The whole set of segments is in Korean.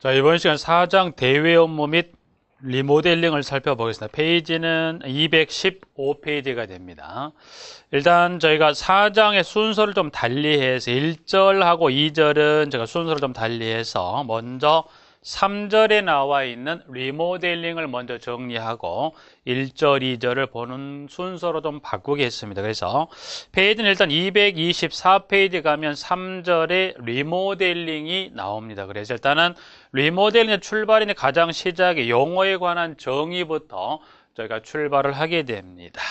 자, 이번 시간 사장 대외 업무 및 리모델링을 살펴보겠습니다. 페이지는 215페이지가 됩니다. 일단 저희가 사장의 순서를 좀 달리해서 1절하고 2절은 제가 순서를 좀 달리해서 먼저 3절에 나와 있는 리모델링을 먼저 정리하고 1절, 2절을 보는 순서로 좀 바꾸겠습니다. 그래서 페이지는 일단 224페이지 가면 3절에 리모델링이 나옵니다. 그래서 일단은 리모델링의 출발인 가장 시작에 용어에 관한 정의부터 저희가 출발을 하게 됩니다.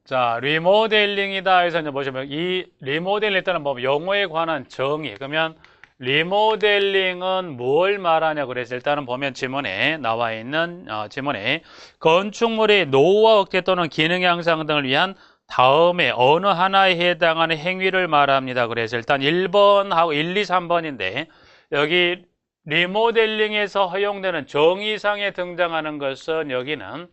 자, 리모델링이다 해서 이제 보시면 이 리모델링 일단은 뭐 용어에 관한 정의. 그러면 리모델링은 뭘 말하냐 그래서 일단은 보면 지문에 나와 있는 지문에 건축물의 노후와 억제 또는 기능 향상 등을 위한 다음에 어느 하나에 해당하는 행위를 말합니다. 그래서 일단 1번하고 1, 2, 3번인데 여기 리모델링에서 허용되는 정의상에 등장하는 것은 여기는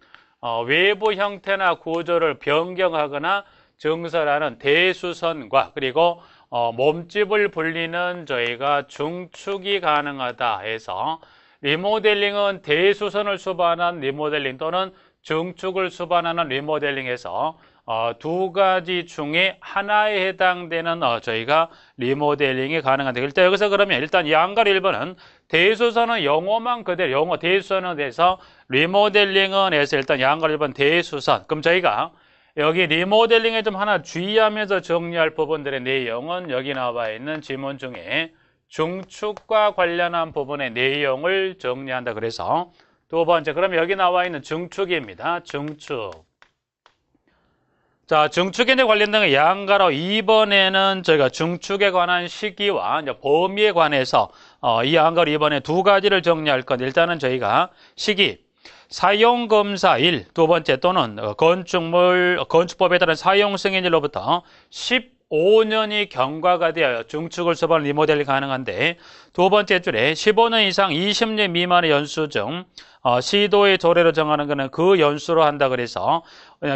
외부 형태나 구조를 변경하거나 증설하는 대수선과 그리고 몸집을 불리는 저희가 중축이 가능하다 해서 리모델링은 대수선을 수반한 리모델링 또는 중축을 수반하는 리모델링에서 두 가지 중에 하나에 해당되는 저희가 리모델링이 가능한데 일단 여기서 그러면 일단 양갈 1번은 대수선은 영어만 그대로 영어 대수선에 대해서 리모델링은 해서 일단 양갈 1번 대수선. 그럼 저희가 여기 리모델링에 좀 하나 주의하면서 정리할 부분들의 내용은 여기 나와 있는 지문 중에 중축과 관련한 부분의 내용을 정리한다. 그래서 두 번째 그러면 여기 나와 있는 중축입니다. 중축. 자, 중축에 관련된 양가로 2번에는 저희가 중축에 관한 시기와 범위에 관해서 이 양가로 2번에 두 가지를 정리할 것. 일단은 저희가 시기, 사용검사 1, 두 번째 또는 건축법에 따른 사용 승인일로부터 15년이 경과가 되어 중축을 수반한 리모델링이 가능한데 두 번째 줄에 15년 이상 20년 미만의 연수 중 시도의 조례로 정하는 것은 그 연수로 한다 그래서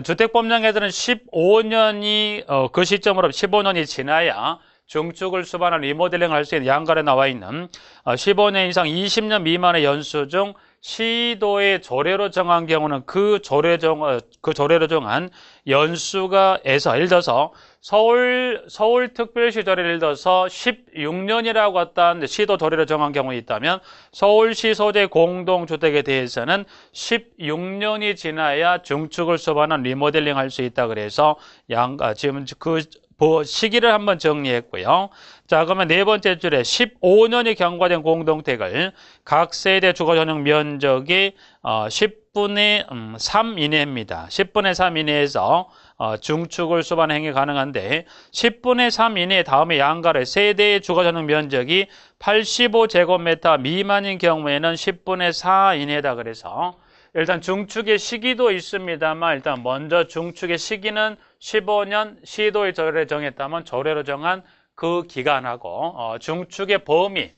주택법령에서는 15년이 그 시점으로 15년이 지나야 중축을 수반한 리모델링을 할 수 있는 양갈에 나와 있는 15년 이상 20년 미만의 연수 중 시도의 조례로 정한 경우는 그 조례로 정한 연수가 에서 예를 들어서 서울특별시 조례를 예를 들어서 16년이라고 어떤 시도 조례로 정한 경우가 있다면 서울시 소재 공동주택에 대해서는 16년이 지나야 중축을 수반한 리모델링 할 수 있다 그래서 지금 그 시기를 한번 정리했고요. 자, 그러면 네 번째 줄에 15년이 경과된 공동택을 각 세대 주거 전용 면적이 10분의 3 이내입니다. 10분의 3 이내에서 중축을 수반 행위 가능한데 10분의 3 이내 다음에 양가로 세대의 주거 전용 면적이 85제곱미터 미만인 경우에는 10분의 4 이내다 그래서 일단 중축의 시기도 있습니다만 일단 먼저 중축의 시기는 15년 시도의 조례를 정했다면 조례로 정한 그 기간하고 중축의 범위.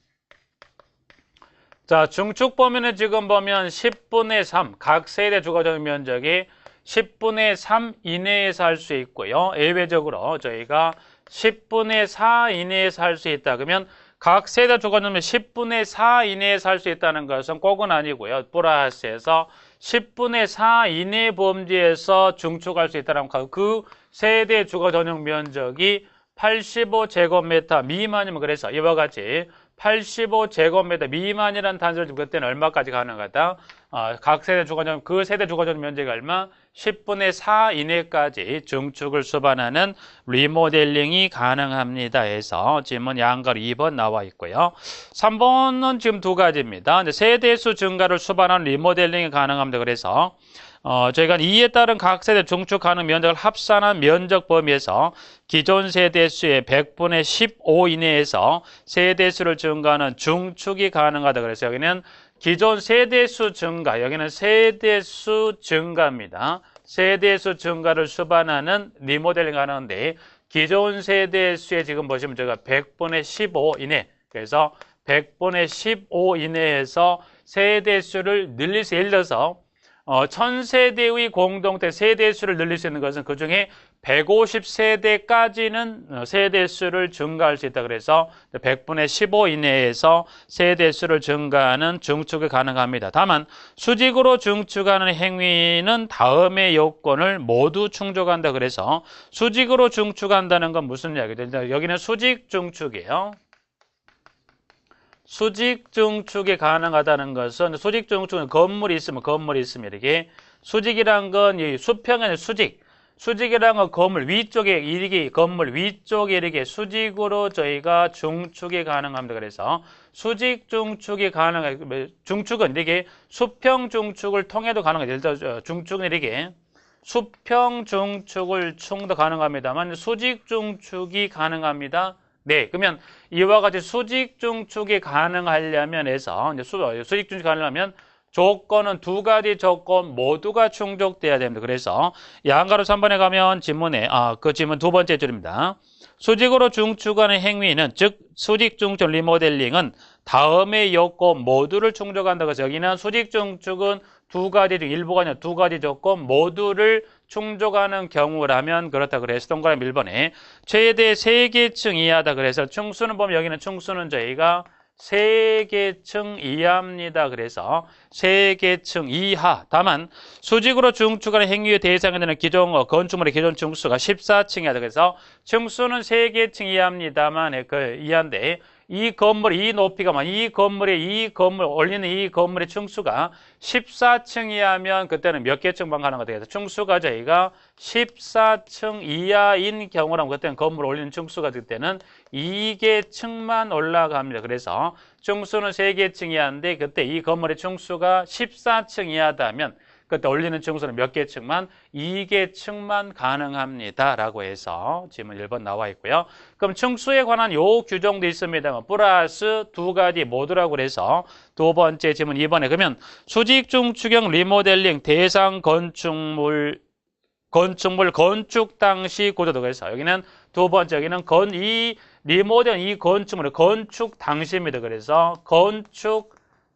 자, 중축 범위는 지금 보면 10분의 3 각 세대 주거 전용 면적이 10분의 3 이내에서 할 수 있고요. 예외적으로 저희가 10분의 4 이내에서 할 수 있다. 그러면 각 세대 주거 전용 10분의 4 이내에서 할 수 있다는 것은 꼭은 아니고요. 플러스에서 10분의 4 이내 범위에서 중축할 수 있다는 그 세대 주거 전용 면적이 85제곱미터 미만이면 그래서 이와 같이 85제곱미터 미만이라는 단서를 그때는 얼마까지 가능하다? 각 세대 주거 전용 그 세대 주거 전용 면적이 얼마? 10분의 4 이내까지 중축을 수반하는 리모델링이 가능합니다. 해서 지문 양가로 2번 나와 있고요. 3번은 지금 두 가지입니다. 세대수 증가를 수반하는 리모델링이 가능합니다. 그래서 저희가 이에 따른 각 세대 중축 가능 면적을 합산한 면적 범위에서 기존 세대수의 100분의 15 이내에서 세대수를 증가하는 중축이 가능하다. 그래서 여기는 기존 세대수 증가, 여기는 세대수 증가입니다. 세대수 증가를 수반하는 리모델링 가능한데 기존 세대수에 지금 보시면 제가 100분의 15 이내, 그래서 100분의 15 이내에서 세대수를 늘릴 수, 예를 들어서 1000세대의 공동체 세대수를 늘릴 수 있는 것은 그중에 150세대까지는 세대수를 증가할 수 있다. 그래서 100분의 15 이내에서 세대수를 증가하는 증축이 가능합니다. 다만 수직으로 증축하는 행위는 다음의 요건을 모두 충족한다. 그래서 수직으로 증축한다는 건 무슨 이야기죠? 여기는 수직 증축이에요. 수직 증축이 가능하다는 것은 수직 증축은 건물이 있으면 이렇게 수직이란 건 이 수평이 아니라 수직이란 건 건물 위쪽에 이렇게 건물 위쪽에 이렇게 수직으로 저희가 증축이 가능합니다. 그래서 수직 증축이 증축은 이렇게 수평 증축을 통해도 가능해요. 예를 들어 증축은 이렇게 수평 증축을 충도 가능합니다만 수직 증축이 가능합니다. 네, 그러면 이와 같이 수직 증축이 가능하려면 해서 수직 증축이 가능하려면 조건은 두 가지 조건 모두가 충족돼야 됩니다. 그래서 양가로 3번에 가면 지문에 그 지문 두 번째 줄입니다. 수직으로 증축하는 행위는 즉 수직 증축 리모델링은 다음의 요건 모두를 충족한다고 해서 여기는 수직 증축은 두 가지 중 일부가 아니라 두 가지 조건 모두를 충족하는 경우라면 그렇다 그래서 동그라미 1번에 최대 3계층 이하다. 그래서 층수는 보면 여기는 층수는 저희가 3계층 이하입니다. 그래서 3계층 이하. 다만 수직으로 증축하는 행위의 대상이 되는 기존 건축물의 기존 층수가 14층이다. 그래서 층수는 3계층 이하입니다만 이하인데 이 건물 이 높이가 이 건물 올리는 이 건물의 층수가 14층 이하면 그때는 몇 개층만 가는 거다. 그래서 층수가 저희가 14층 이하인 경우라면 그때는 건물 올리는 층수가 그때는 2개층만 올라갑니다. 그래서 층수는 3개층 이하인데 그때 이 건물의 층수가 14층 이하다면 그때 올리는 층수는 몇 개층만? 2개층만 가능합니다. 라고 해서 지문 1번 나와 있고요. 그럼 층수에 관한 요 규정도 있습니다만 플러스 두 가지 모두라고 그래서 두 번째 지문 2번에 그러면 수직 증축형 리모델링 대상 건축물 건축 당시 구조도 그래서 여기는 두 번째 여기는 이 리모델 이 건축물의 건축 당시입니다. 그래서 건축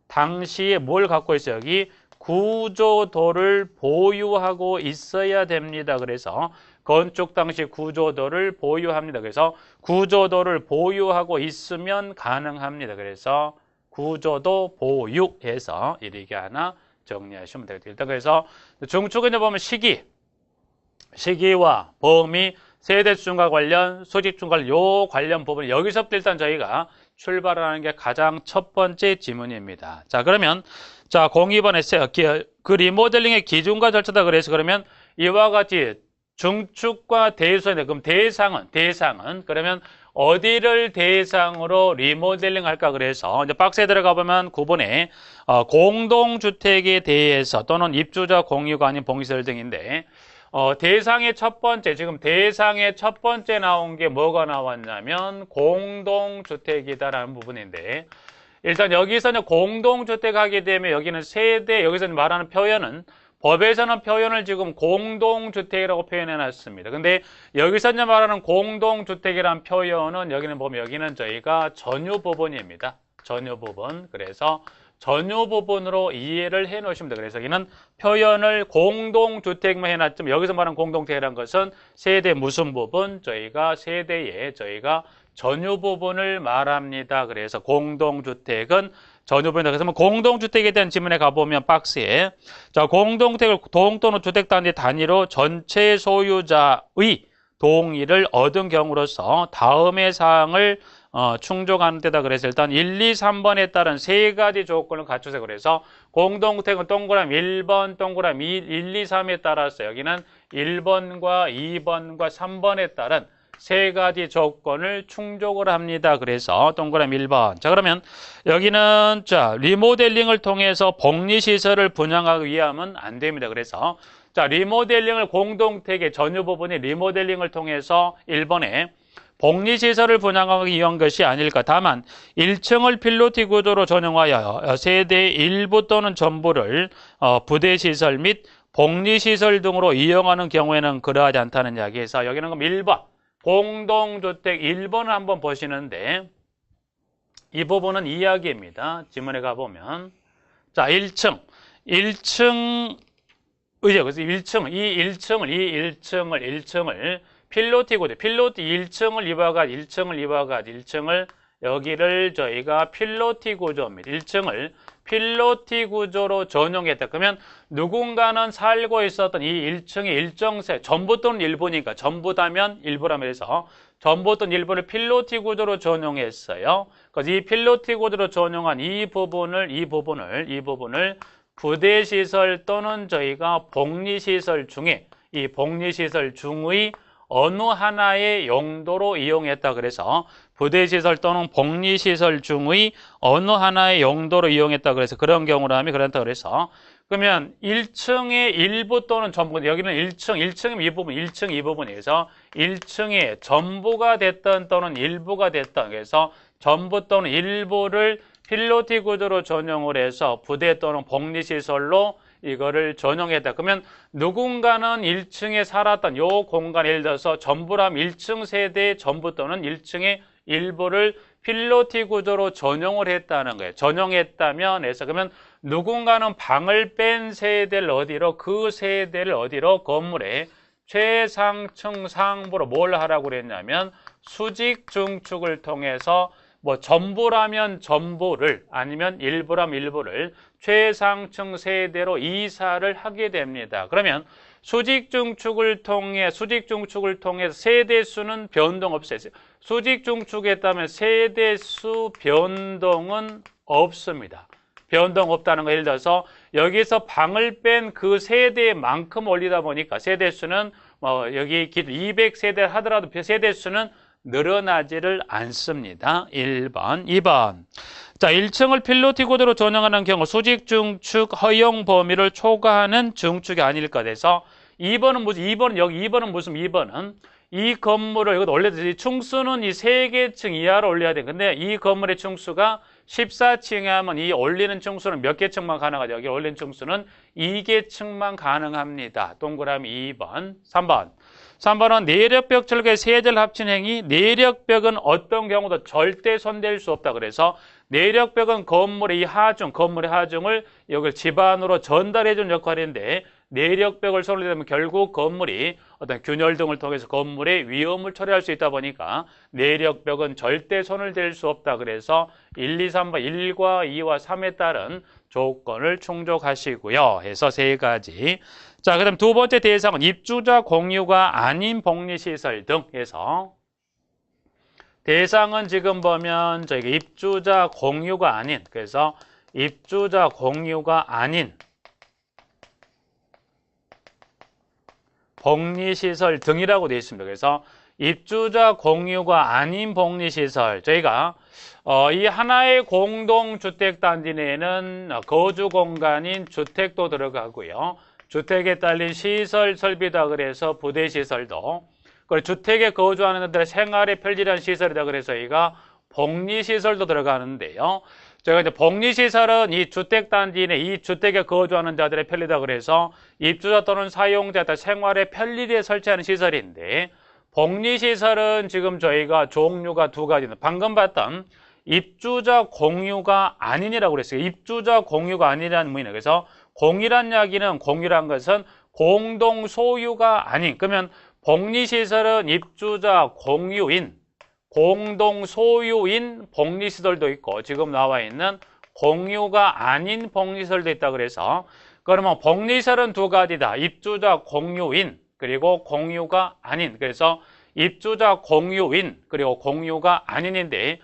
당시에 뭘 갖고 있어요? 여기 구조도를 보유하고 있어야 됩니다. 그래서 건축 당시 구조도를 보유합니다. 그래서 구조도를 보유하고 있으면 가능합니다. 그래서 구조도 보유해서 이렇게 하나 정리하시면 되겠습니다. 일단 그래서 증축에 보면 시기와 범위, 세대수준과 관련, 수직준과 요 관련 부분 여기서부터 일단 저희가 출발하는 게 가장 첫 번째 지문입니다. 자, 그러면 자, 02번에 그 리모델링의 기준과 절차다 그래서 그러면 이와 같이 증축과 대수인데 그럼 대상은 그러면 어디를 대상으로 리모델링 할까 그래서 이제 박스에 들어가 보면 9번에 공동주택에 대해서 또는 입주자 공유가 아닌 봉시설 등인데 대상의 첫 번째 나온 게 뭐가 나왔냐면 공동주택이다라는 부분인데 일단 여기서는 공동주택 하게 되면 여기는 세대 여기서 말하는 표현은 법에서는 표현을 지금 공동주택이라고 표현해 놨습니다. 근데 여기서 말하는 공동주택이라는 표현은 여기는 보면 여기는 저희가 전유 부분입니다. 전유 부분. 그래서 전유 부분으로 이해를 해 놓으시면 돼요. 그래서 여기는 표현을 공동주택만 해놨지만 여기서 말하는 공동주택이라는 것은 세대 무슨 부분? 저희가 전유 부분을 말합니다. 그래서 공동주택은 전유 부분이다. 그래서 공동주택에 대한 지문에 가보면 박스에 자 공동주택을 동 또는 주택단지 단위로 전체 소유자의 동의를 얻은 경우로서 다음의 사항을 충족하는 데다 그래서 일단 1, 2, 3번에 따른 세 가지 조건을 갖추세요. 그래서 공동주택은 동그라미 1번, 동그라미 1, 2, 3에 따라서 여기는 1번과 2번과 3번에 따른 세 가지 조건을 충족을 합니다. 그래서 동그라미 1번. 자, 그러면 여기는 자, 리모델링을 통해서 복리시설을 분양하기 위함은 안 됩니다. 그래서 자, 리모델링을 공동택의 전유 부분이 리모델링을 통해서 1번에 복리시설을 분양하기 위한 것이 아닐까. 다만 1층을 필로티 구조로 전용하여 세대 일부 또는 전부를 부대시설 및 복리시설 등으로 이용하는 경우에는 그러하지 않다는 이야기에서 여기는 그럼 1번 공동주택 1번을 한번 보시는데 이 부분은 이야기입니다. 지문에 가보면 자 1층 그래서 1층, 이 1층을 필로티 구조, 필로티 1층을 이와 같이 1층을 여기를 저희가 필로티 구조입니다. 1층을 필로티 구조로 전용했다. 그러면 누군가는 살고 있었던 이 1층의 일정세, 전부 또는 일부니까 전부다면 일부라면 해서 전부 또는 일부를 필로티 구조로 전용했어요. 그래서 이 필로티 구조로 전용한 이 부분을 부대시설 또는 저희가 복리시설 중에 이 복리시설 중의 어느 하나의 용도로 이용했다. 그래서 부대시설 또는 복리시설 중의 어느 하나의 용도로 이용했다. 그래서 그런 경우라면 그렇다. 그래서 그러면 1층의 일부 또는 전부, 여기는 1층이면 이 부분, 1층 이 부분에서 1층의 전부가 됐던 또는 일부가 됐던, 그래서 전부 또는 일부를 필로티 구조로 전용을 해서 부대 또는 복리시설로 이거를 전용했다. 그러면 누군가는 1층에 살았던 요 공간, 예를 들어서 전부라면 1층 세대의 전부 또는 1층의 일부를 필로티 구조로 전용을 했다는 거예요. 전용했다면 해서 그러면 누군가는 방을 뺀 세대를 어디로, 그 세대를 어디로, 건물의 최상층 상부로 뭘 하라고 그랬냐면 수직 중축을 통해서 뭐 전부라면 전부를, 아니면 일부라면 일부를 최상층 세대로 이사를 하게 됩니다. 그러면 수직 중축을 통해서 세대수는 변동 없어요. 수직 중축했다면 세대수 변동은 없습니다. 변동 없다는 거, 예를 들어서 여기서 방을 뺀 그 세대만큼 올리다 보니까 세대수는 여기 200세대 하더라도 세대수는 늘어나지를 않습니다. 1번. 2번. 자, 1층을 필로티 구조로 전용하는 경우 수직 중축 허용 범위를 초과하는 중축이 아닐까 돼서 2번은 무슨 2번은 이 건물을, 이것도 원래 충수는 이 3개층 이하로 올려야 돼. 근데 이 건물의 충수가 14층에 하면 이 올리는 충수는 몇 개층만 가능하죠? 여기 올리는 충수는 2개층만 가능합니다. 동그라미 2번. 3번은 내력벽 철거의 세대를 합친 행위. 내력벽은 어떤 경우도 절대 손댈 수 없다. 그래서 내력벽은 건물의 하중을 여기 집 안으로 전달해 준 역할인데, 내력벽을 손을 대면 결국 건물이 어떤 균열 등을 통해서 건물의 위험을 초래할 수 있다 보니까 내력벽은 절대 손을 댈 수 없다. 그래서 1, 2, 3번 1과 2와 3에 따른 조건을 충족하시고요. 해서 3가지. 자, 그다음 두 번째 대상은 입주자 공유가 아닌 복리시설 등 해서 대상은 지금 보면 저희가 입주자 공유가 아닌, 그래서 입주자 공유가 아닌 복리시설 등이라고 되어 있습니다. 그래서 입주자 공유가 아닌 복리시설, 저희가 이 하나의 공동주택단지 내에는 거주 공간인 주택도 들어가고요. 주택에 딸린 시설 설비다 그래서 부대시설도, 그리고 주택에 거주하는 분들의 생활에 편리한 시설이다 그래서 저희가 복리시설도 들어가는데요. 저희가 이제 복리시설은 이 주택단지 내 이 주택에 거주하는 자들의 편리다 그래서 입주자 또는 사용자 생활의 편리에 설치하는 시설인데, 복리시설은 지금 저희가 종류가 2가지입니다. 방금 봤던 입주자 공유가 아닌이라고 그랬어요. 입주자 공유가 아니라는 의미는, 그래서 공유란 이야기는, 공유란 것은 공동 소유가 아닌, 그러면 복리시설은 입주자 공유인, 공동 소유인 복리시설도 있고 지금 나와 있는 공유가 아닌 복리시설도 있다 그래서, 그러면 복리시설은 2가지다. 입주자 공유인 그리고 공유가 아닌. 그래서 입주자 공유인 그리고 공유가 아닌인데,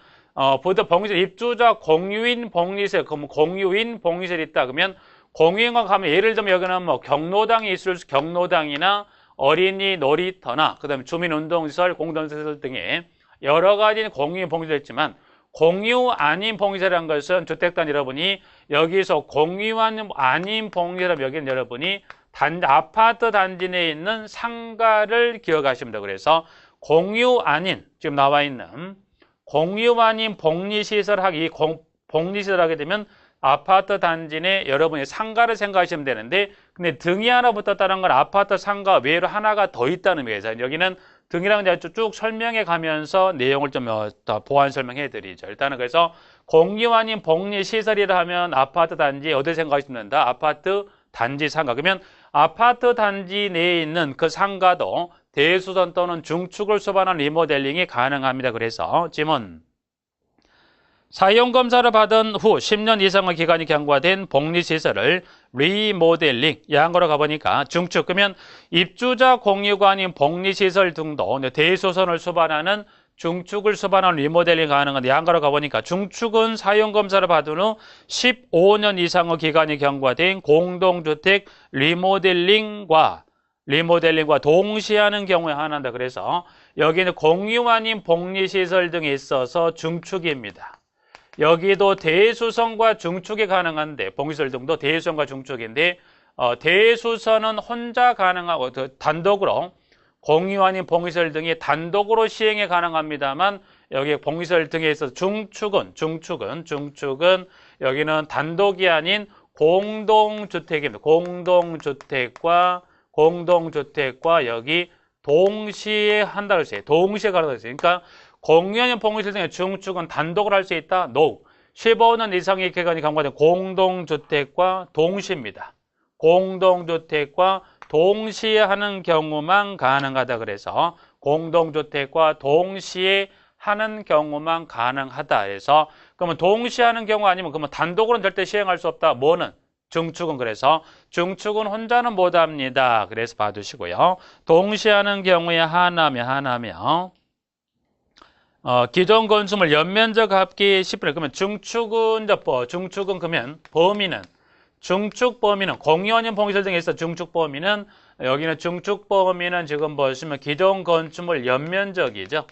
보통 복리시설 입주자 공유인 복리시설, 그럼 공유인 복리시설이 있다 그러면 공유인과 가면, 예를 들면 여기는 뭐 경로당이 있을 수, 경로당이나 어린이 놀이터나 그다음에 주민운동시설, 공동시설 등의 여러 가지 공유인 복리시설이 있지만, 공유 아닌 복리시설이라는 것은 주택단지 여러분이 여기서 공유 아닌 복리시설, 여기는 여러분이 아파트 단지 내에 있는 상가를 기억하십니다. 그래서 공유 아닌, 지금 나와 있는 공유 아닌 복리시설 하기, 복리시설 하게 되면 아파트 단지 내 여러분이 상가를 생각하시면 되는데, 근데 등이 하나 붙었다는 건 아파트 상가 외로 하나가 더 있다는 의미에서 여기는 등이라는 게 쭉 설명해 가면서 내용을 좀 더 보완 설명해 드리죠. 일단은 그래서 공유 아닌 복리시설이라 하면 아파트 단지 어디 생각하시면 된다? 아파트 단지 상가. 그러면 아파트 단지 내에 있는 그 상가도 대수선 또는 중축을 수반한 리모델링이 가능합니다. 그래서 지문. 사용검사를 받은 후 10년 이상의 기간이 경과된 복리시설을 리모델링, 양거로 가보니까 중축, 그러면 입주자 공유가 아닌 복리시설 등도 대수선을 수반하는 중축을 수반하는 리모델링 가능한데, 양거로 가보니까 중축은 사용검사를 받은 후 15년 이상의 기간이 경과된 공동주택 리모델링과 동시에 하는 경우에 하나다. 그래서 여기는 공유 아닌 복리시설 등에 있어서 중축입니다. 여기도 대수선과 중축이 가능한데, 복리시설 등도 대수선과 중축인데, 대수선은 혼자 가능하고 단독으로, 공유 아닌 복리시설 등이 단독으로 시행이 가능합니다만, 여기 복리시설 등에 있어서 중축은 여기는 단독이 아닌 공동주택입니다. 공동주택과 여기 동시에 한다고 했어요. 동시에 가능하다고 했어요. 그러니까 공유하는 복리시설 등의 중축은 단독으로 할 수 있다? No. 15년 이상의 기간이 경과된 공동주택과 동시입니다. 공동주택과 동시에 하는 경우만 가능하다. 그래서 공동주택과 동시에 하는 경우만 가능하다 해서, 그러면 동시에 하는 경우 아니면 그러면 단독으로는 절대 시행할 수 없다. 뭐는? 중축은. 그래서 중축은 혼자는 못합니다. 그래서 봐두시고요. 동시에 하는 경우에 하나며 기존 건축물 연면적 합계 10분의, 그러면 중축은 그러면 중축 범위는 공유하는 복리시설 등에 있어 중축 범위는, 여기는 중축 범위는 지금 보시면 기존 건축물 연면적이죠.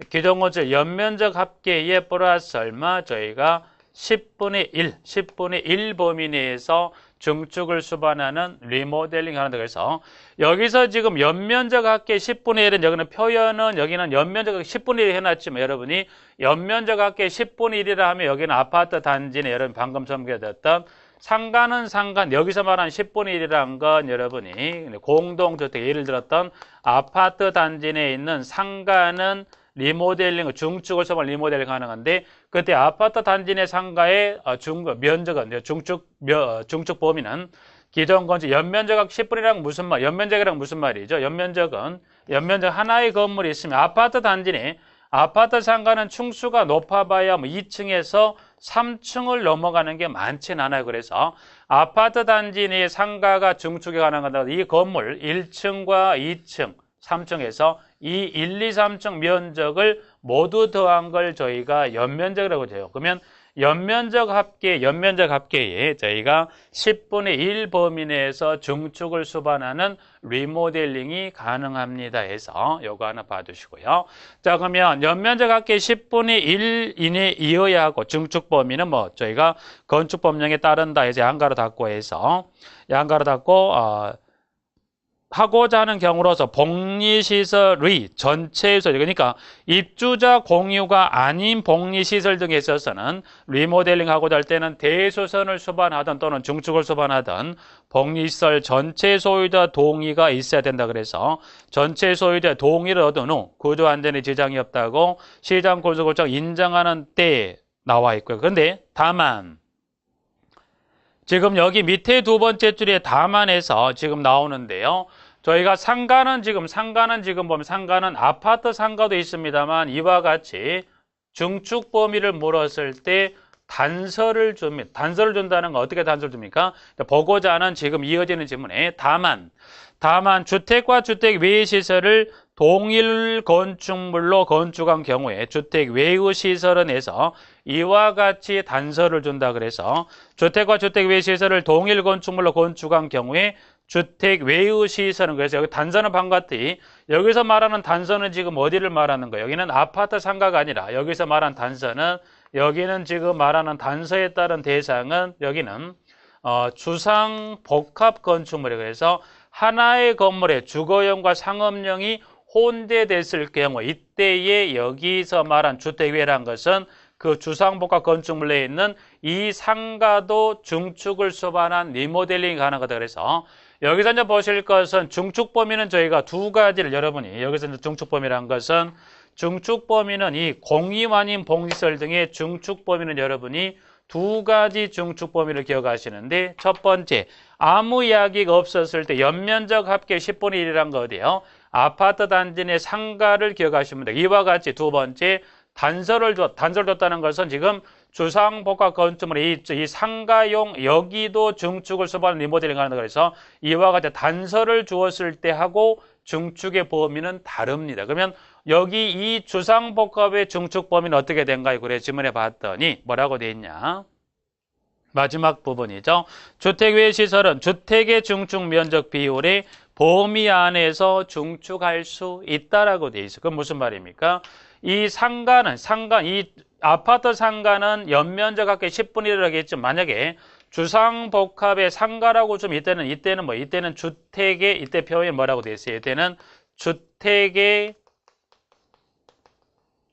기존 건축물 연면적 합계에 플러스 얼마? 저희가 10분의 1 범위 내에서 중축을 수반하는 리모델링 하는데, 그래서 여기서 지금 연면적 합계 10분의 1은 여기는 표현은 여기는 연면적 10분의 1 해놨지만, 여러분이 연면적 합계 10분의 1이라 하면 여기는 아파트 단지는 여러분 방금 소개했던 상가는 여기서 말하는 10분의 1이라는 건 여러분이 공동주택, 예를 들었던 아파트 단지 내에 있는 상가는 리모델링, 중축을 수반한 리모델링 가능한데, 그때 아파트 단지 내 상가의 면적은 중축 범위는 기존 건축 연면적 10분이랑 무슨 말? 연면적이랑 무슨 말이죠? 연면적 하나의 건물이 있으면 아파트 단지 내 아파트 상가는 층수가 높아봐야 2층에서 3층을 넘어가는 게 많진 않아요. 그래서 아파트 단지 내 상가가 중축이 가능하다. 이 건물 1층과 2층, 3층에서 이 1, 2, 3층 면적을 모두 더한 걸 저희가 연면적이라고 해요. 그러면 연면적 합계에 저희가 10분의 1 범위 내에서 중축을 수반하는 리모델링이 가능합니다 해서 요거 하나 봐두시고요. 자, 그러면 연면적 합계 10분의 1 이내이어야 하고, 중축 범위는 저희가 건축 법령에 따른다 해서 양가로 닫고 하고자 하는 경우로서 복리시설의 전체 소유, 그러니까 입주자 공유가 아닌 복리시설 등에 있어서는 리모델링 하고자 할 때는 대수선을 수반하든 또는 중축을 수반하든 복리시설 전체 소유자 동의가 있어야 된다. 그래서 전체 소유자 동의를 얻은 후 구조 안전에 지장이 없다고 시장건설국장 인정하는 때에 나와 있고요. 그런데 다만 지금 여기 밑에 두 번째 줄에 다만에서 지금 나오는데요. 저희가 상가는 지금 보면 상가는 아파트 상가도 있습니다만 이와 같이 중축 범위를 물었을 때 단서를 줍니다. 단서를 준다는 건 어떻게 단서를 줍니까? 보고자 하는 지금 이어지는 질문에 다만 주택과 주택 외의 시설을 동일 건축물로 건축한 경우에 주택 외의 시설은 해서 이와 같이 단서를 준다. 그래서 주택과 주택 외의 시설을 동일 건축물로 건축한 경우에 주택 외의 시설은, 그래서 여기 단서는 방같이 여기서 말하는 단서는 지금 어디를 말하는 거예요? 여기는 아파트 상가가 아니라 여기서 말하는 단서는, 여기는 지금 말하는 단서에 따른 대상은 여기는 주상 복합 건축물이에요. 그래서 하나의 건물에 주거용과 상업용이 혼재됐을 경우, 이때에 여기서 말한 주택외라는 것은 그 주상복합 건축물 내에 있는 이 상가도 중축을 수반한 리모델링이 가능하다. 그래서 여기서 이제 보실 것은 중축 범위는 저희가 두 가지를, 여러분이 여기서 이제 중축 범위라는 것은, 중축 범위는 이 공유 아닌 복리시설 등의 중축 범위는 여러분이 두 가지 중축 범위를 기억하시는데 첫 번째, 아무 이야기가 없었을 때 연면적 합계 10분의 1이란 거 어디예요? 아파트 단지 내 상가를 기억하시면 돼요. 이와 같이 두 번째, 단서를 줬다는 것은 지금 주상복합 건축물의 이 상가용 여기도 중축을 수반하는 리모델링 하는 거라서 이와 같이 단서를 주었을 때 하고 중축의 범위는 다릅니다. 그러면 여기 이 주상복합의 중축 범위는 어떻게 된가요? 그래 질문해 봤더니 뭐라고 돼 있냐? 마지막 부분이죠. 주택 외 시설은 주택의 중축 면적 비율의 범위 안에서 중축할 수 있다라고 돼 있어요. 그건 무슨 말입니까? 이 아파트 상가는 연면적 합계 10분의 1이라고 했죠. 만약에 주상복합의 상가라고 좀 이때는 주택의 이때 표현이 뭐라고 돼 있어요? 이때는 주택의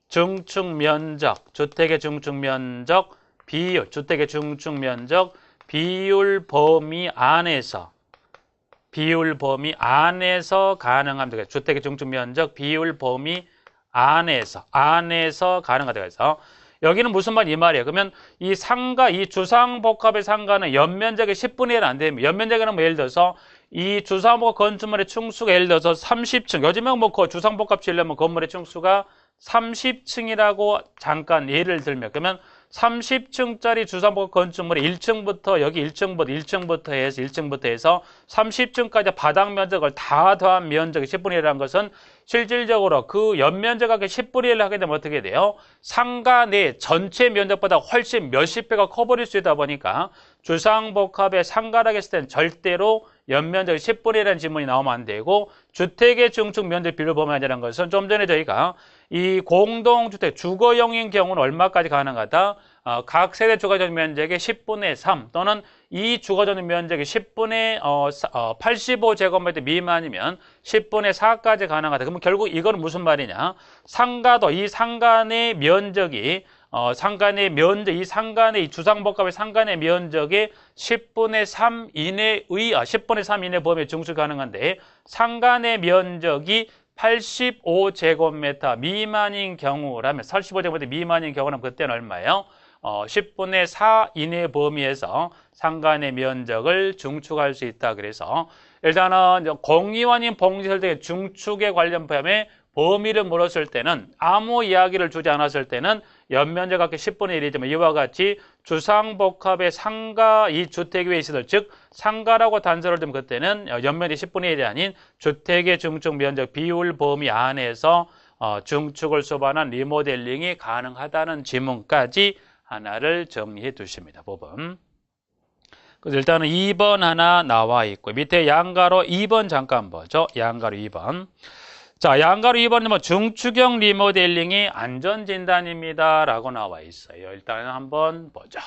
중축 면적 비율 범위 안에서 가능합니다. 주택의 중축 면적 비율 범위 안에서 가능하다. 그래서 여기는 무슨 말 이 말이에요. 그러면 이 주상복합의 상가는 연면적의 10분의 1 안 됩니다. 연면적에는 뭐 예를 들어서 이 주상복합 건축물의 층수가 예를 들어서 30층. 요즘은 뭐 주상복합 지으려면 건물의 층수가 30층이라고 잠깐 예를 들면 그러면 30층짜리 주상복합 건축물의 1층부터 해서 30층까지 바닥 면적을 다 더한 면적이 10분의 1이라는 것은 실질적으로 그 연면적하게 10분의 1을 하게 되면 어떻게 돼요? 상가 내 전체 면적보다 훨씬 몇십 배가 커버릴 수 있다 보니까 주상복합의 상가라고 했을 때는 절대로 연면적이 10분의 1이라는 지문이 나오면 안 되고 주택의 중축 면적 비율 범위 안이라는 것은 좀 전에 저희가 이 공동주택 주거용인 경우는 얼마까지 가능하다? 각 세대 주거전 면적의 10분의 3 또는 이 주거전 면적이 10분의 85제곱미터 미만이면 10분의 4까지 가능하다. 그러면 결국 이건 무슨 말이냐? 이 상가 내 면적이 이 주상복합의 상가 내 면적의 10분의 3 이내 범위에 중축 가능한데 상가 내 면적이 85제곱미터 미만인 경우라면 85제곱미터 미만인 경우라면 그때는 얼마예요? 10분의 4 이내 범위에서 상가 내 면적을 중축할 수 있다. 그래서 일단은 공의원인 봉지설득의 중축에 관련 범위를 물었을 때는 아무 이야기를 주지 않았을 때는 연면적 합계 10분의 1이지만 이와 같이 주상복합의 상가 이 주택 외 시설 즉 상가라고 단서를 두면 그때는 연면이 10분의 1이 아닌 주택의 중축 면적 비율 범위 안에서 중축을 수반한 리모델링이 가능하다는 지문까지 하나를 정리해 두십니다. 부분. 그래서 일단은 2번 하나 나와 있고 밑에 양가로 2번 잠깐 보죠. 양가로 2번. 자, 양가로 2번은 중축형 리모델링이 안전진단입니다 라고 나와 있어요. 일단은 한번 보죠.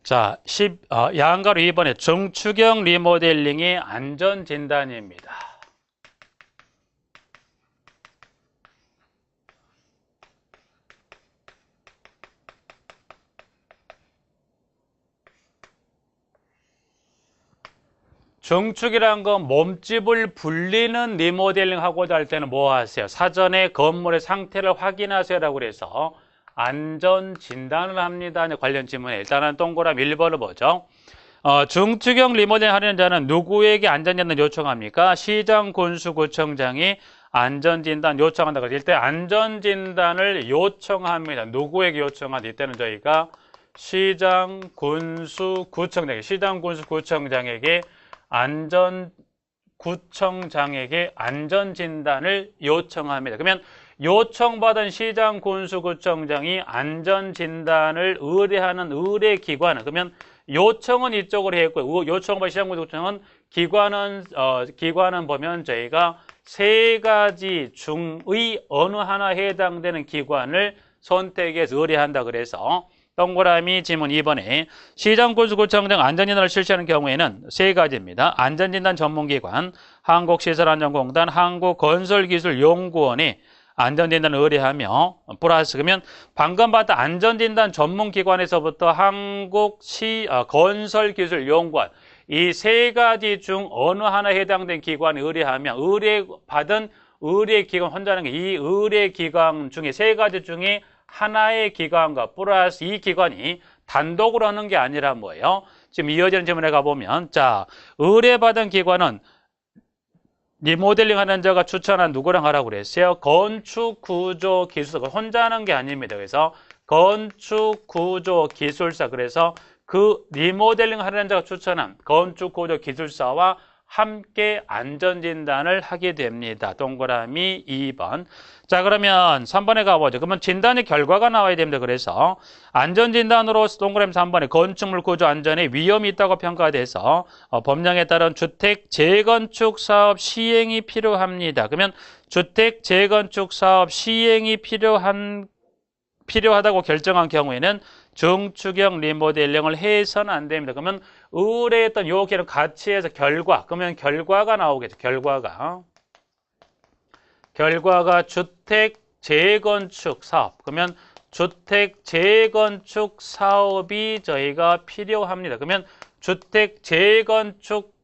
자, 양가로 2번에 중축형 리모델링의 안전진단입니다. 중축이라는 건 몸집을 불리는 리모델링 하고자 할 때는 뭐 하세요? 사전에 건물의 상태를 확인하세요라고 그래서 안전 진단을 합니다. 관련 질문에 일단은 동그라미 1번을 보죠. 중축형 리모델링 하려는 자는 누구에게 안전진단 요청합니까? 시장 군수구청장이 안전진단 요청한다. 그래서 일단 안전진단을 요청합니다. 누구에게 요청한다? 이때는 저희가 시장 군수구청장에게 안전진단을 요청합니다. 그러면 요청받은 시장 군수구청장이 안전진단을 의뢰하는 의뢰기관은 그러면 요청은 이쪽으로 했고요. 요청받은 시장 군수구청은 기관은 보면 저희가 세 가지 중의 어느 하나 해당되는 기관을 선택해서 의뢰한다. 그래서 동그라미 지문 2번에 시장군수구청장 안전진단을 실시하는 경우에는 세 가지입니다. 안전진단 전문기관, 한국시설안전공단, 한국건설기술연구원의 안전진단을 의뢰하며 플러스 그러면 방금 봤던 안전진단 전문기관에서부터 한국건설기술연구원 이 세 가지 중 어느 하나에 해당된 기관에 의뢰하면 의뢰받은 의뢰기관 혼자는 게 이 의뢰기관 중에 세 가지 중에 하나의 기관과 플러스 이 기관이 단독으로 하는 게 아니라 뭐예요? 지금 이어지는 질문에 가보면 자 의뢰받은 기관은 리모델링 하는 자가 추천한 누구랑 하라고 그랬어요? 건축구조기술사. 혼자 하는 게 아닙니다. 그래서 건축구조기술사. 그래서 그 리모델링 하는 자가 추천한 건축구조기술사와 함께 안전진단을 하게 됩니다. 동그라미 2번. 자, 그러면 3번에 가보죠. 그러면 진단의 결과가 나와야 됩니다. 그래서 안전진단으로 동그라미 3번에 건축물 구조 안전에 위험이 있다고 평가돼서 법령에 따른 주택 재건축 사업 시행이 필요합니다. 그러면 주택 재건축 사업 시행이 필요하다고 결정한 경우에는 중추경 리모델링을 해서는 안 됩니다. 그러면 의뢰했던 요기를 같이 해서 그러면 결과가 나오겠죠. 결과가 주택 재건축 사업. 그러면 주택 재건축 사업이 저희가 필요합니다. 그러면 주택 재건축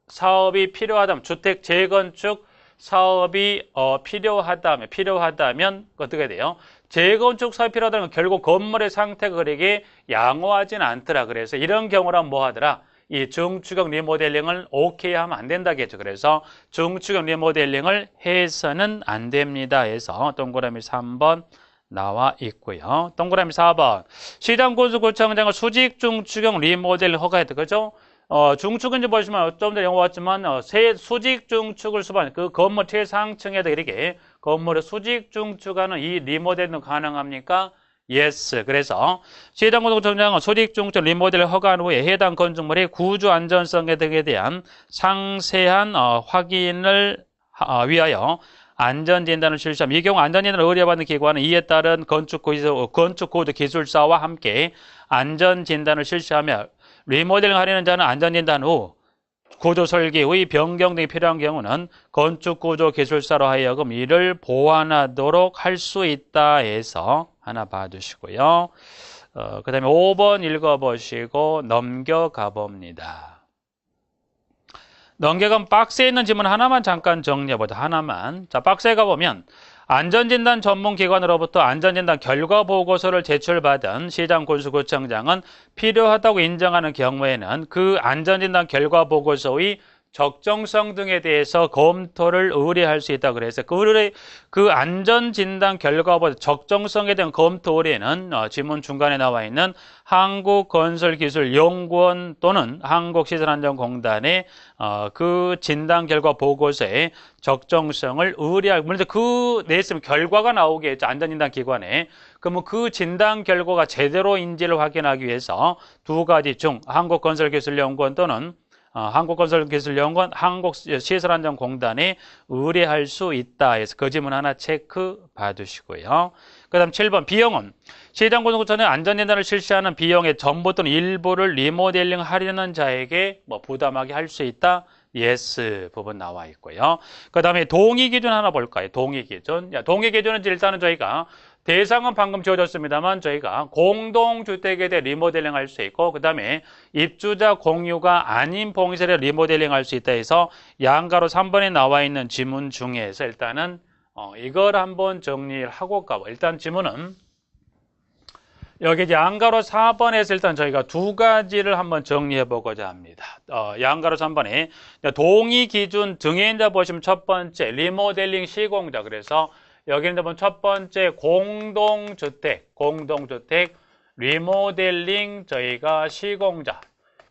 사업이 필요하다면 주택 재건축 사업이 필요하다면 어떻게 돼요? 재건축 사업이 필요하다면 결국 건물의 상태가 그렇게 양호하진 않더라. 그래서 이런 경우라면 뭐 하더라? 이 중추경 리모델링을 오케이 하면 안 된다겠죠. 그래서 중추경 리모델링을 해서는 안 됩니다. 해서 동그라미 3번 나와 있고요. 동그라미 4번. 시장군수구청장은 수직 중추경 리모델링 허가했다. 그죠? 중축은 이제 보시면 좀 전에 영어 왔지만 수직 중축을 수반 그 건물 최상층에다 이렇게 건물의 수직 중축하는 이 리모델링 가능합니까? Yes. 그래서 시장군수구청장은 수직 중축 리모델을 허가한 후에 해당 건축물의 구조 안전성에 대한 상세한 확인을 위하여 안전진단을 실시하며 이 경우 안전진단을 의뢰받는 기관은 이에 따른 건축구조기술사와 함께 안전진단을 실시하며 리모델링 하려는 자는 안전진단 후 구조 설계의 변경 등이 필요한 경우는 건축구조기술사로 하여금 이를 보완하도록 할 수 있다 해서 하나 봐주시고요. 그 다음에 5번 읽어보시고 넘겨가 봅니다. 넘겨가면 박스에 있는 질문 하나만 잠깐 정리해보자. 하나만. 자, 박스에 가보면 안전진단 전문기관으로부터 안전진단 결과보고서를 제출받은 시장군수구청장은 필요하다고 인정하는 경우에는 그 안전진단 결과보고서의 적정성 등에 대해서 검토를 의뢰할 수 있다. 그래서 그 안전진단 결과보고서 적정성에 대한 검토 의뢰는 지문 중간에 나와 있는 한국건설기술연구원 또는 한국시설안전공단의 그 진단 결과 보고서의 적정성을 의뢰하고, 물론 그 내있으면 결과가 나오겠죠. 안전진단 기관에. 그러면 그 진단 결과가 제대로인지를 확인하기 위해서 두 가지 중 한국건설기술연구원 또는 한국건설기술연구원, 한국시설안전공단에 의뢰할 수 있다 해서 그 질문 하나 체크 받으시고요. 그 다음 7번 비용은 시장군수구청은 안전진단을 실시하는 비용의 전부 또는 일부를 리모델링 하려는 자에게 부담하게 할 수 있다. Yes 부분 나와 있고요. 그 다음에 동의기준 하나 볼까요? 동의기준. 동의기준은 일단은 저희가 대상은 방금 지어졌습니다만 저희가 공동주택에 대해 리모델링 할 수 있고 그 다음에 입주자 공유가 아닌 봉쇄를 리모델링 할 수 있다 해서 양가로 3번에 나와 있는 지문 중에서 일단은 이걸 한번 정리를 하고 가고 일단 지문은 여기 이제 양가로 4번에서 일단 저희가 두 가지를 한번 정리해 보고자 합니다. 양가로 3번에 동의 기준 등해인자 보시면 첫 번째 리모델링 시공자 그래서 여기는 보면 첫 번째 공동주택 리모델링 저희가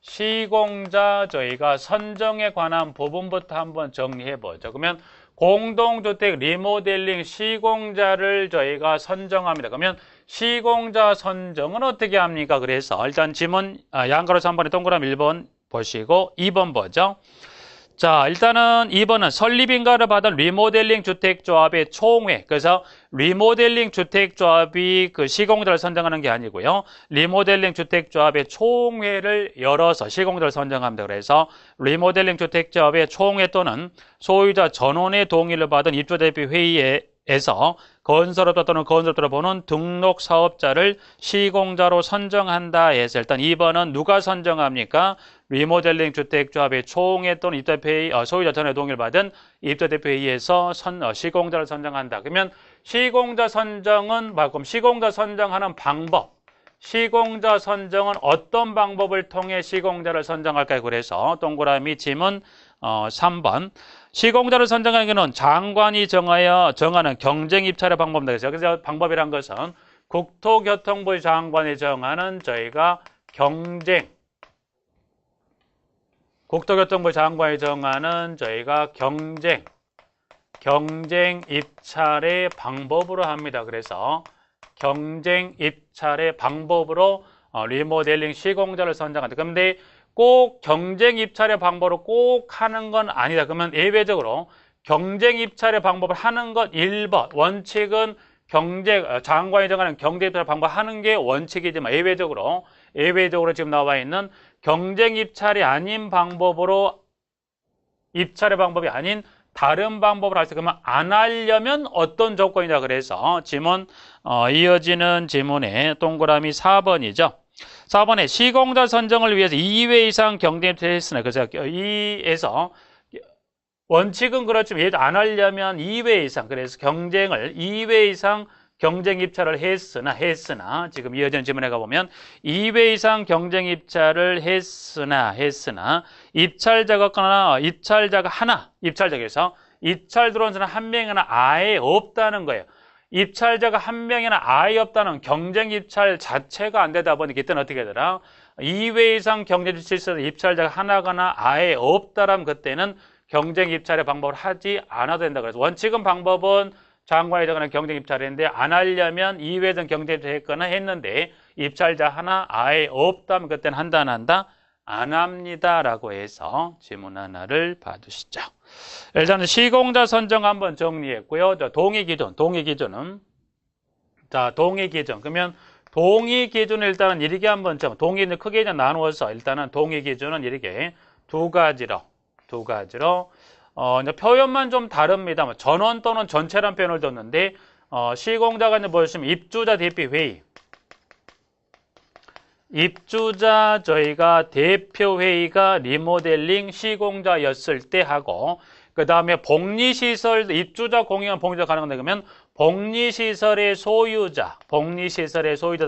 시공자 저희가 선정에 관한 부분부터 한번 정리해 보죠. 그러면 공동주택 리모델링 시공자를 저희가 선정합니다. 그러면 시공자 선정은 어떻게 합니까? 그래서 일단 지문 양가로 3번에 동그라미 1번 보시고 2번 보죠. 자, 일단은 2번은 설립인가를 받은 리모델링 주택조합의 총회. 그래서 리모델링 주택조합이 그 시공자를 선정하는 게 아니고요. 리모델링 주택조합의 총회를 열어서 시공자를 선정합니다. 그래서 리모델링 주택조합의 총회 또는 소유자 전원의 동의를 받은 입주대표회의에서 건설업자 또는 건설업자를 보는 등록 사업자를 시공자로 선정한다 해서 일단 2번은 누가 선정합니까? 리모델링 주택조합의 총회 또는 입주대표회의, 소유자 전원의 동의를 받은 입주대표회의에서 시공자를 선정한다. 그러면 시공자 선정은 그럼 시공자 선정하는 방법. 시공자 선정은 어떤 방법을 통해 시공자를 선정할까요? 그래서 동그라미 지문 3번. 시공자를 선정하는 경우는 장관이 정하는 경쟁 입찰의 방법입니다. 그래서 방법이란 것은 국토교통부 장관이 정하는 저희가 국토교통부 장관이 정하는 저희가 경쟁 입찰의 방법으로 합니다. 그래서 경쟁 입찰의 방법으로 리모델링 시공자를 선정한다. 그런데 꼭 경쟁 입찰의 방법으로 꼭 하는 건 아니다. 그러면 예외적으로 경쟁 입찰의 방법을 하는 것 1번. 원칙은 장관이 정하는 경쟁 입찰의 방법 하는 게 원칙이지만 예외적으로 지금 나와 있는 경쟁 입찰이 아닌 방법으로 입찰의 방법이 아닌 다른 방법을 할 때 그러면 안 하려면 어떤 조건이냐 그래서 지문 이어지는 지문에 동그라미 4번이죠. 4번에 시공자 선정을 위해서 2회 이상 경쟁 입찰을 했으나 그래서 이에서 원칙은 그렇지만 얘도 안 하려면 2회 이상 그래서 2회 이상 경쟁 입찰을 했으나 지금 이어지는 지문에 가보면 2회 이상 경쟁 입찰을 했으나 입찰자에서 입찰 들어온 사람 한 명이나 아예 없다는 거예요. 입찰자가 한 명이나 아예 없다는 경쟁 입찰 자체가 안 되다 보니까 이때는 어떻게 되더라? 2회 이상 경쟁 입찰에서 입찰자가 하나거나 아예 없다라면 그때는 경쟁 입찰의 방법을 하지 않아도 된다. 그래서 원칙은 방법은 장관이 정하는 경쟁 입찰인데 안 하려면 2회전 경쟁 입찰 했거나 했는데 입찰자 하나 아예 없다면 그때는 한다 안 한다? 안 합니다라고 해서 지문 하나를 봐두시죠. 일단은 시공자 선정 한번 정리했고요. 동의 기준은 동의 기준 그러면 동의 기준을 일단은 이렇게 한번 동의는 크게 나누어서 일단은 동의 기준은 이렇게 두 가지로 이제 표현만 좀 다릅니다. 전원 또는 전체란 표현을 뒀는데 시공자가 이제 보시면 입주자 대표회의 입주자 저희가 대표회의가 리모델링 시공자였을 때 하고 그 다음에 복리시설 입주자 공유한 복리시설 가능한데 그러면 복리시설의 소유자다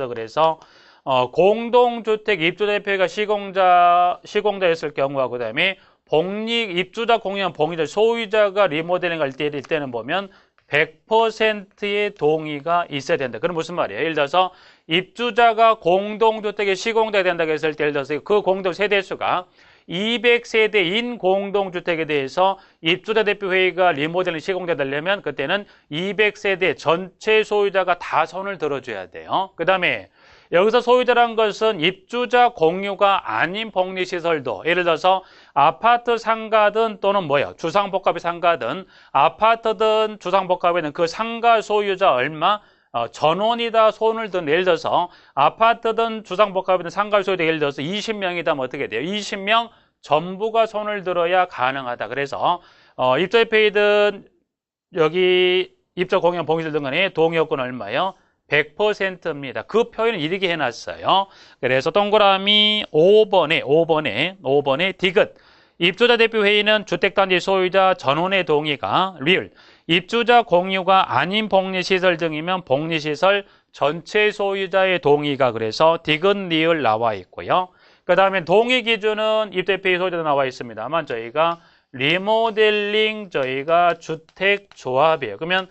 그래서 공동주택 입주대표회가 시공자였을 경우하고 그 다음에 입주자 공유한 복리시설 소유자가 리모델링 할 때는 보면 100%의 동의가 있어야 된다. 그럼 무슨 말이에요? 예를 들어서 입주자가 공동주택에 시공돼야 된다고 했을 때 예를 들어서 그 공동 세대수가 200세대인 공동주택에 대해서 입주자 대표회의가 리모델링 시공되려면 그때는 200세대 전체 소유자가 다 손을 들어줘야 돼요. 그 다음에 여기서 소유자란 것은 입주자 공유가 아닌 복리시설도 예를 들어서 아파트 상가든 또는 주상복합의 상가든 아파트든 주상복합에는 그 상가 소유자 얼마 전원이다 손을 든 예를 들어서 아파트든 주상복합이든 상가 소유자 예를 들어서 20명이다 어떻게 돼요? 20명 전부가 손을 들어야 가능하다. 그래서 입주대표회의든 여기 입주 공유 복리시설 등 간에 동의 요건 얼마요? 100%입니다. 그 표현을 이렇게 해놨어요. 그래서 동그라미 5번에 디귿. 입주자 대표회의는 주택단지 소유자 전원의 동의가 리을. 입주자 공유가 아닌 복리시설 등이면 복리시설 전체 소유자의 동의가 그래서 디귿 리을 나와 있고요. 그 다음에 동의 기준은 입주대표회의 소유자도 나와 있습니다만 저희가 리모델링 주택조합이에요. 그러면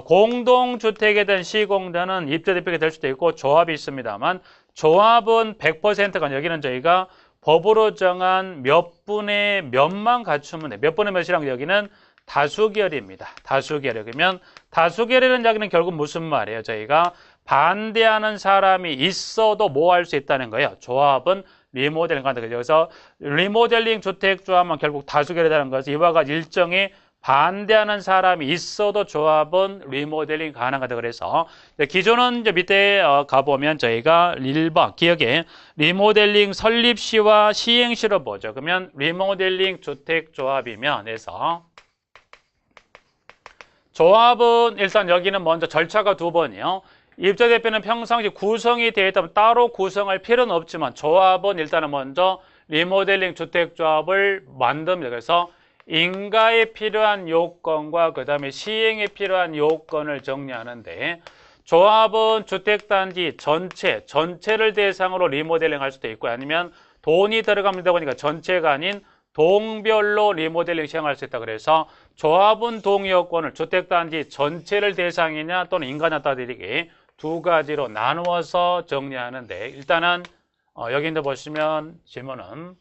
공동주택에 대한 시공자는 입주대표가 될 수도 있고 조합이 있습니다만 조합은 100%가 여기는 저희가 법으로 정한 몇 분의 몇만 갖추면 돼. 몇 분의 몇이랑 여기는 다수결입니다. 다수결이 그러면 다수결이라는 이야기는 결국 무슨 말이에요? 저희가 반대하는 사람이 있어도 뭐 할 수 있다는 거예요. 조합은 리모델링 간다. 그래서 리모델링 주택조합만 결국 다수결이라는 것은 이와 같이 일정에 반대하는 사람이 있어도 조합은 리모델링 가능하다. 그래서 기존은 이제 밑에 가보면 저희가 1번 기억에 리모델링 설립 시와 시행 시로 보죠. 그러면 리모델링 주택조합이면 해서 조합은 일단 여기는 먼저 절차가 2번이요. 입주대표는 평상시 구성이 되어 있다면 따로 구성할 필요는 없지만 조합은 일단은 먼저 리모델링 주택조합을 만듭니다. 그래서 인가에 필요한 요건과 그 다음에 시행에 필요한 요건을 정리하는데 조합은 주택단지 전체를 대상으로 리모델링 할 수도 있고 아니면 돈이 들어갑니다 보니까 전체가 아닌 동별로 리모델링 시행할 수 있다. 그래서 조합은 동의요건을 주택단지 전체를 대상이냐 또는 인가냐 따지기 2가지로 나누어서 정리하는데 일단은 여기 있는 보시면 질문은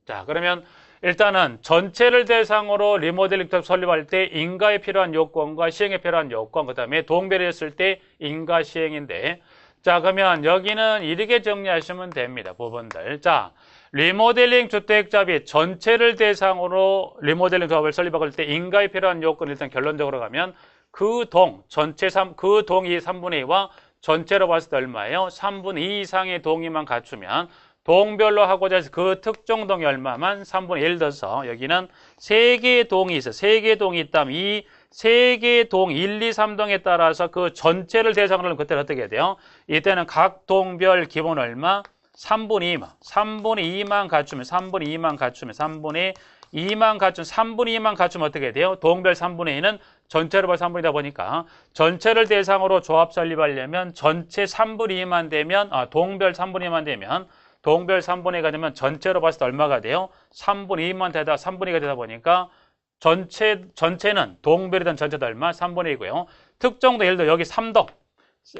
자 그러면 일단은 전체를 대상으로 리모델링 설립할 때 인가에 필요한 요건과 시행에 필요한 요건 그 다음에 동별이 했을 때 인가 시행인데 자 그러면 여기는 이렇게 정리하시면 됩니다. 부분들 자 리모델링 주택조합이 전체를 대상으로 리모델링 조합을 설립할 때 인가에 필요한 요건 일단 결론적으로 가면 그 동이 3분의 2와 전체로 봤을 때 얼마예요? 3분의 2 이상의 동의만 갖추면 동별로 하고자 해서 그 특정 동이 얼마만 3분의 1 들어서 여기는 3개의 동이 있어. 3개의 동이 있다면 이 3개의 동 1, 2, 3동에 따라서 그 전체를 대상으로 하면 그때는 어떻게 해야 돼요? 이때는 각 동별 기본 얼마? 3분의 2만. 3분의 2만 갖추면 3분의 2만 갖추면 어떻게 돼요? 동별 3분의 2는 전체로 볼 3분이다 보니까 전체를 대상으로 조합 설립하려면 전체 3분의 2만 되면 동별 3분의 2만 되면 동별 3분의 2가 되면 전체로 봤을 때 얼마가 돼요? 3분의 2만 되다 3분의 2가 되다 보니까 전체는 동별이든 전체도 얼마? 3분의 2고요. 특정도 예를 들어 여기 3동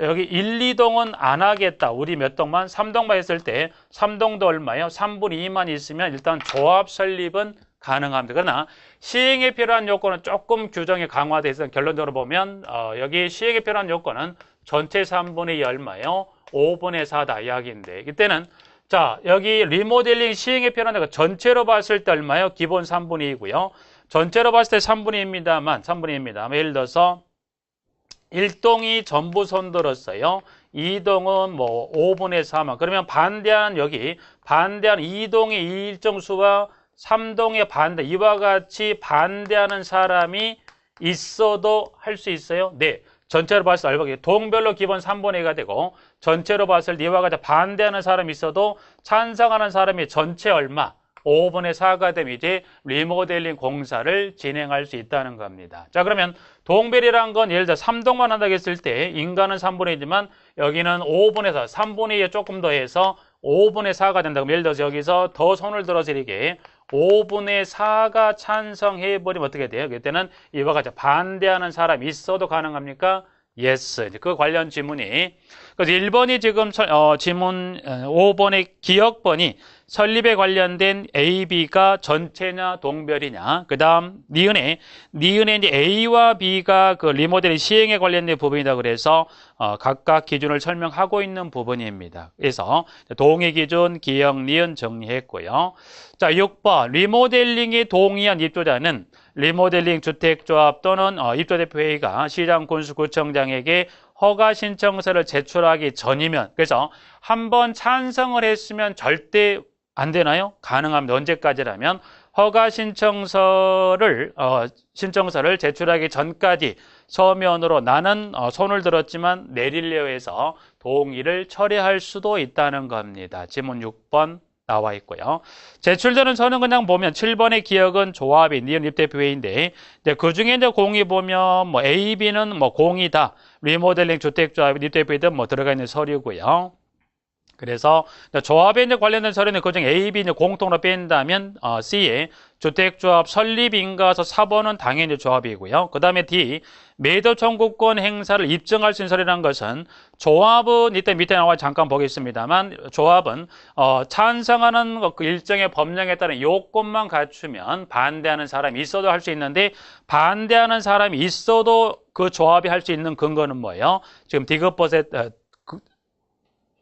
여기 1, 2동은 안 하겠다. 우리 몇 동만? 3동만 했을 때 3동도 얼마예요? 3분의 2만 있으면 일단 조합 설립은 가능합니다. 그러나 시행에 필요한 요건은 조금 규정이 강화되어 있어서 결론적으로 보면 여기 시행에 필요한 요건은 전체 3분의 2 얼마예요? 5분의 4다 이야기인데 이때는 자 여기 리모델링 시행에 필요한 거 전체로 봤을 때 얼마예요? 기본 3분의 2고요. 전체로 봤을 때 3분의 2입니다만 예를 들어서 1동이 전부 손들었어요. 2동은 뭐 5분의 4만. 그러면 반대한 2동의 일정 수와 3동의 반대 이와 같이 반대하는 사람이 있어도 할 수 있어요? 네. 전체로 봤을 때 얼마? 동별로 기본 3분의 2가 되고 전체로 봤을 때 이와 같이 반대하는 사람이 있어도 찬성하는 사람이 전체 얼마? 5분의 4가 되면 이제 리모델링 공사를 진행할 수 있다는 겁니다. 자 그러면 동별이란 건 예를 들어 3동만 한다고 했을 때 인가는 3분의 2지만 여기는 5분의 4, 3분의 2에 조금 더 해서 5분의 4가 된다. 그럼 예를 들어서 여기서 더 손을 들어서 이렇게 5분의 4가 찬성해버리면 어떻게 돼요? 그때는 이와 같이 반대하는 사람이 있어도 가능합니까? Yes. 그 관련 지문이. 그래서 1번이 지금 지문 5번의 기억번이 설립에 관련된 A, B가 전체냐 동별이냐. 그 다음 니은에 이제 A와 B가 그 리모델링 시행에 관련된 부분이다. 그래서 각각 기준을 설명하고 있는 부분입니다. 그래서 동의 기준, 기억, 니은 정리했고요. 자 6번 리모델링에 동의한 입주자는 리모델링 주택조합 또는 입주대표회의가 시장 군수구청장에게 허가 신청서를 제출하기 전이면 그래서 한번 찬성을 했으면 절대 안 되나요? 가능합니다. 언제까지라면 허가 신청서를 제출하기 전까지 서면으로 나는 손을 들었지만 내리려 해서 동의를 철회할 수도 있다는 겁니다. 지문 6번 나와 있고요. 제출되는 서는 그냥 보면 7번의 기억은 조합이 니은 입대표회의인데 그 중에 이제 공이 보면 뭐 A, B는 뭐 공이다. 리모델링 주택조합 입대표회의든 뭐 들어가 있는 서류고요. 그래서 조합에 이제 관련된 서류는 그중 A, B 이제 공통으로 뺀다면 C에 주택조합 설립인가서 4번은 당연히 조합이고요. 그 다음에 D 매도 청구권 행사를 입증할 수 있는 서류라는 것은 조합은 이때 밑에 나와 잠깐 보겠습니다만 조합은 찬성하는 그 일정의 법령에 따른 요건만 갖추면 반대하는 사람이 있어도 할 수 있는데 반대하는 사람이 있어도 그 조합이 할 수 있는 근거는 뭐예요? 지금 디귿봇에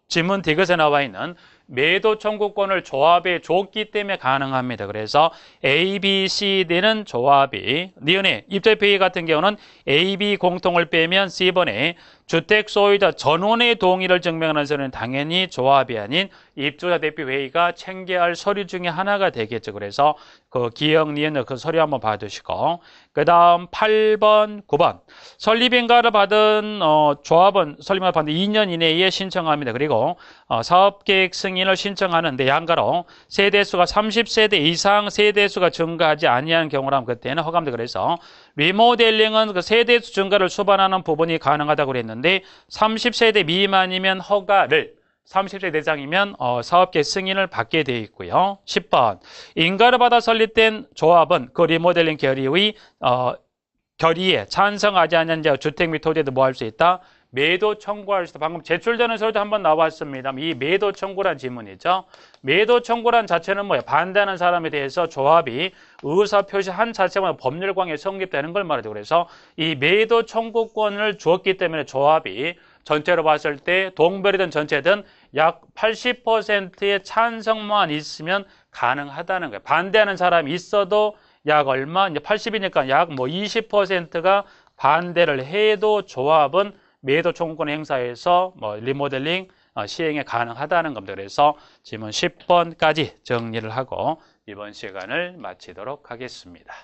지문 디귿에 나와 있는 매도 청구권을 조합에 줬기 때문에 가능합니다. 그래서 A, B, C, D는 조합이 니은의 입찰 페이 같은 경우는 A, B 공통을 빼면 C번에 주택 소유자 전원의 동의를 증명하는 서류는 당연히 조합이 아닌 입주자 대표 회의가 챙겨야 할 서류 중에 하나가 되겠죠. 그래서 그 기억 니은 그 서류 한번 봐두시고 그 다음 8번, 9번 설립인가를 받은 조합은 설립인가를 받은 2년 이내에 신청합니다. 그리고 사업계획 승인을 신청하는데 양가로 세대수가 30세대 이상 세대수가 증가하지 아니하는 경우라면 그때는 허가합니다. 그래서 리모델링은 그 세대수 증가를 수반하는 부분이 가능하다고 그랬는데 30세대 미만이면 허가를 30세 대상이면 사업계 승인을 받게 되어 있고요. 10번 인가를 받아 설립된 조합은 그 리모델링 결의에 찬성하지 않는 자 주택 및 토지에도 뭐 할 수 있다? 매도 청구할 수 있다. 방금 제출되는 서류도 한번 나왔습니다. 이 매도 청구란 지문이죠. 매도 청구란 자체는 뭐예요? 반대하는 사람에 대해서 조합이 의사표시한 자체가 법률관계 성립되는 걸 말하죠. 그래서 이 매도 청구권을 주었기 때문에 조합이 전체로 봤을 때 동별이든 전체든 약 80%의 찬성만 있으면 가능하다는 거예요. 반대하는 사람이 있어도 약 얼마? 이제 80이니까 약 뭐 20%가 반대를 해도 조합은 매도 청구권 행사에서 뭐 리모델링 시행에 가능하다는 겁니다. 그래서 지문 10번까지 정리를 하고 이번 시간을 마치도록 하겠습니다.